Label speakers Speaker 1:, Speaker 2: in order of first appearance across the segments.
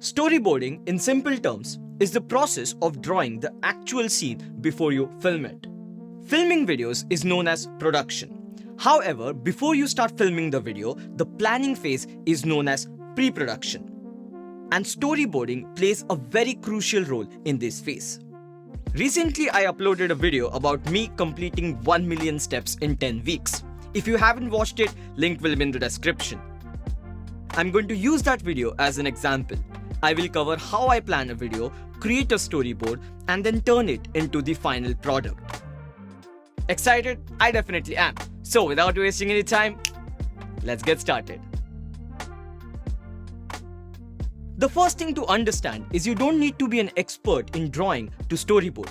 Speaker 1: Storyboarding, in simple terms, is the process of drawing the actual scene before you film it. Filming videos is known as production. However, before you start filming the video, the planning phase is known as pre-production. And storyboarding plays a very crucial role in this phase. Recently, I uploaded a video about me completing 1 million steps in 10 weeks. If you haven't watched it, link will be in the description. I'm going to use that video as an example. I will cover how I plan a video, create a storyboard, and then turn it into the final product. Excited? I definitely am. So without wasting any time, let's get started. The first thing to understand is you don't need to be an expert in drawing to storyboard.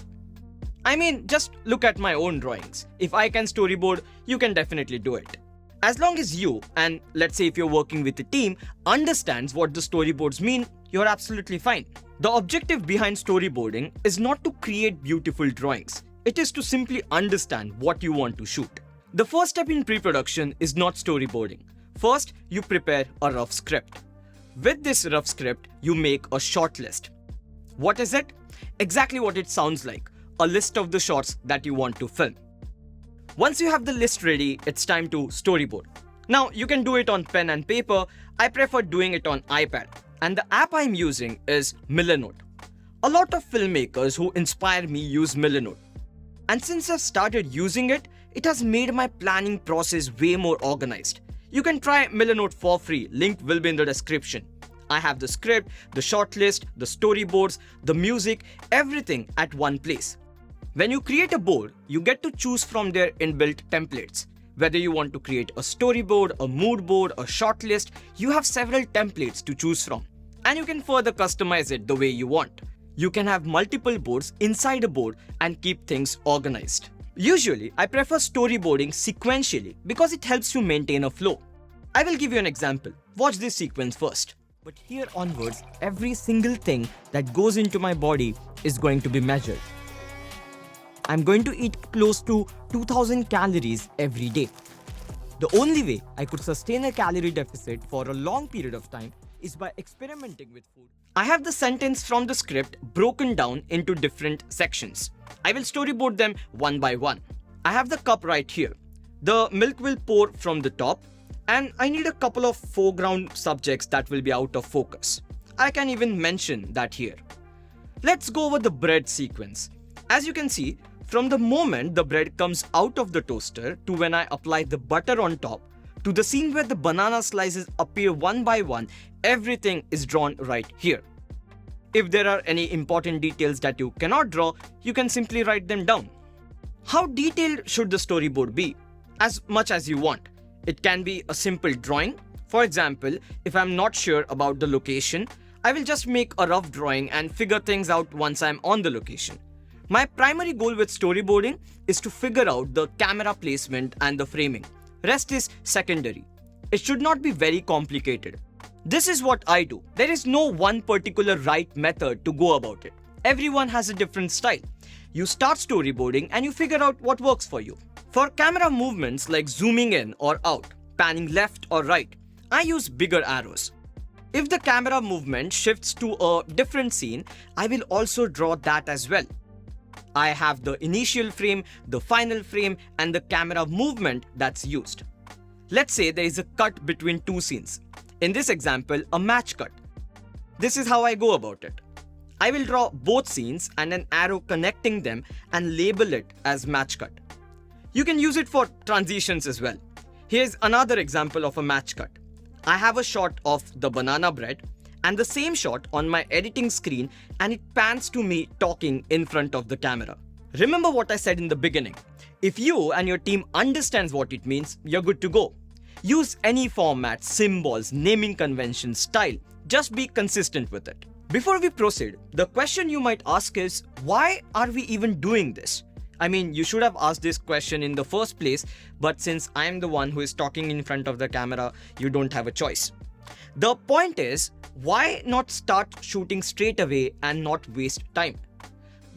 Speaker 1: I mean, just look at my own drawings. If I can storyboard, you can definitely do it. As long as you, and let's say if you're working with a team, understands what the storyboards mean, you're absolutely fine. The objective behind storyboarding is not to create beautiful drawings. It is to simply understand what you want to shoot. The first step in pre-production is not storyboarding. First, you prepare a rough script. With this rough script, you make a short list. What is it? Exactly what it sounds like, a list of the shots that you want to film. Once you have the list ready, it's time to storyboard. Now, you can do it on pen and paper. I prefer doing it on iPad. And the app I'm using is Milanote. A lot of filmmakers who inspire me use Milanote. And since I've started using it, it has made my planning process way more organized. You can try Milanote for free, link will be in the description. I have the script, the short list, the storyboards, the music, everything at one place. When you create a board, you get to choose from their inbuilt templates. Whether you want to create a storyboard, a mood board, a short list, you have several templates to choose from. And you can further customize it the way you want. You can have multiple boards inside a board and keep things organized. Usually, I prefer storyboarding sequentially because it helps you maintain a flow. I will give you an example. Watch this sequence first. But here onwards, every single thing that goes into my body is going to be measured. I'm going to eat close to 2000 calories every day. The only way I could sustain a calorie deficit for a long period of time is by experimenting with food. I have the sentence from the script broken down into different sections. I will storyboard them one by one. I have the cup right here. The milk will pour from the top, and I need a couple of foreground subjects that will be out of focus. I can even mention that here. Let's go over the bread sequence. As you can see, from the moment the bread comes out of the toaster to when I apply the butter on top, to the scene where the banana slices appear one by one, everything is drawn right here. If there are any important details that you cannot draw, you can simply write them down. How detailed should the storyboard be? As much as you want. It can be a simple drawing. For example, if I'm not sure about the location, I will just make a rough drawing and figure things out once I'm on the location. My primary goal with storyboarding is to figure out the camera placement and the framing. Rest is secondary. It should not be very complicated. This is what I do. There is no one particular right method to go about it. Everyone has a different style. You start storyboarding and you figure out what works for you. For camera movements like zooming in or out, panning left or right, I use bigger arrows. If the camera movement shifts to a different scene, I will also draw that as well. I have the initial frame, the final frame, and the camera movement that's used. Let's say there is a cut between two scenes. In this example, a match cut. This is how I go about it. I will draw both scenes and an arrow connecting them and label it as match cut. You can use it for transitions as well. Here's another example of a match cut. I have a shot of the banana bread and the same shot on my editing screen, and it pans to me talking in front of the camera. Remember what I said in the beginning. If you and your team understands what it means, you're good to go. Use any format, symbols, naming conventions, style. Just be consistent with it. Before we proceed, the question you might ask is, why are we even doing this? I mean, you should have asked this question in the first place, but since I'm the one who is talking in front of the camera, you don't have a choice. The point is, why not start shooting straight away and not waste time?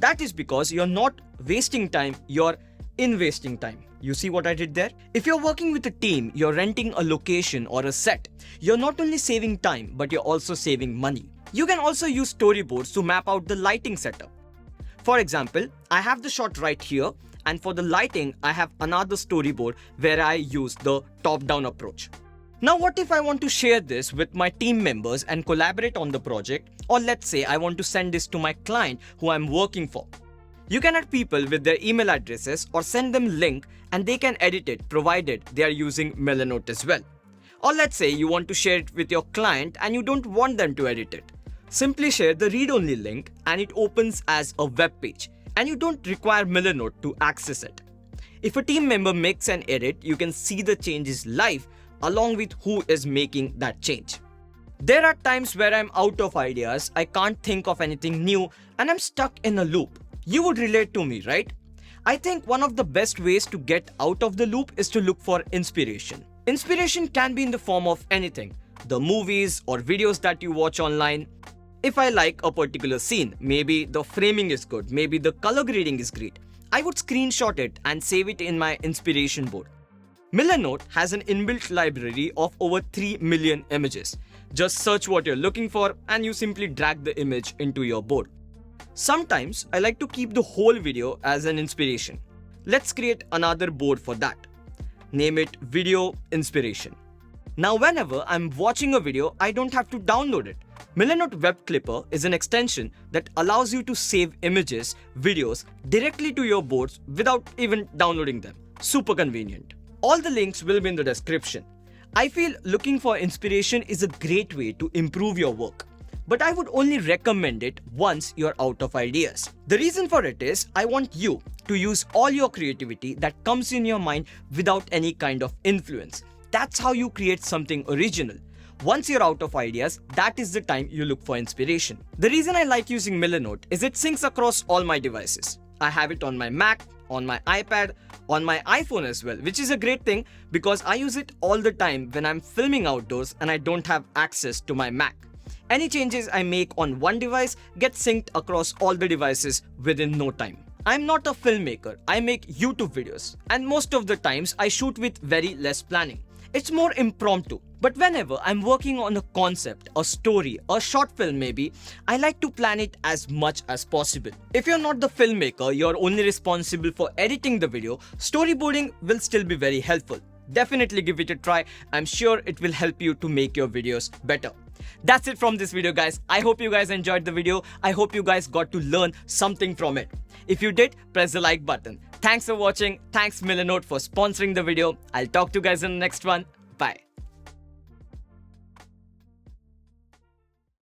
Speaker 1: That is because you're not wasting time, you're investing time. You see what I did there? If you're working with a team, you're renting a location or a set, you're not only saving time, but you're also saving money. You can also use storyboards to map out the lighting setup. For example, I have the shot right here, and for the lighting, I have another storyboard where I use the top-down approach. Now what if I want to share this with my team members and collaborate on the project, or let's say I want to send this to my client who I'm working for. You can add people with their email addresses or send them link and they can edit it provided they are using Milanote as well. Or let's say you want to share it with your client and you don't want them to edit it. Simply share the read-only link and it opens as a web page and you don't require Milanote to access it. If a team member makes an edit, you can see the changes live along with who is making that change. There are times where I'm out of ideas, I can't think of anything new and I'm stuck in a loop. You would relate to me, right? I think one of the best ways to get out of the loop is to look for inspiration. Inspiration can be in the form of anything, the movies or videos that you watch online. If I like a particular scene, maybe the framing is good, maybe the color grading is great, I would screenshot it and save it in my inspiration board. Milanote has an inbuilt library of over 3 million images. Just search what you're looking for and you simply drag the image into your board. Sometimes I like to keep the whole video as an inspiration. Let's create another board for that. Name it Video Inspiration. Now whenever I'm watching a video, I don't have to download it. Milanote Web Clipper is an extension that allows you to save images, videos directly to your boards without even downloading them. Super convenient. All the links will be in the description. I feel looking for inspiration is a great way to improve your work. But I would only recommend it once you're out of ideas. The reason for it is I want you to use all your creativity that comes in your mind without any kind of influence. That's how you create something original. Once you're out of ideas, that is the time you look for inspiration. The reason I like using Milanote is it syncs across all my devices. I have it on my Mac, on my iPad, on my iPhone as well, which is a great thing because I use it all the time when I'm filming outdoors and I don't have access to my Mac. Any changes I make on one device get synced across all the devices within no time. I'm not a filmmaker, I make YouTube videos and most of the times I shoot with very less planning. It's more impromptu. But whenever I'm working on a concept, a story, a short film maybe, I like to plan it as much as possible. If you're not the filmmaker, you're only responsible for editing the video, storyboarding will still be very helpful. Definitely give it a try. I'm sure it will help you to make your videos better. That's it from this video, guys. I hope you guys enjoyed the video. I hope you guys got to learn something from it. If you did, press the like button. Thanks for watching. Thanks Milanote for sponsoring the video. I'll talk to you guys in the next one. Bye.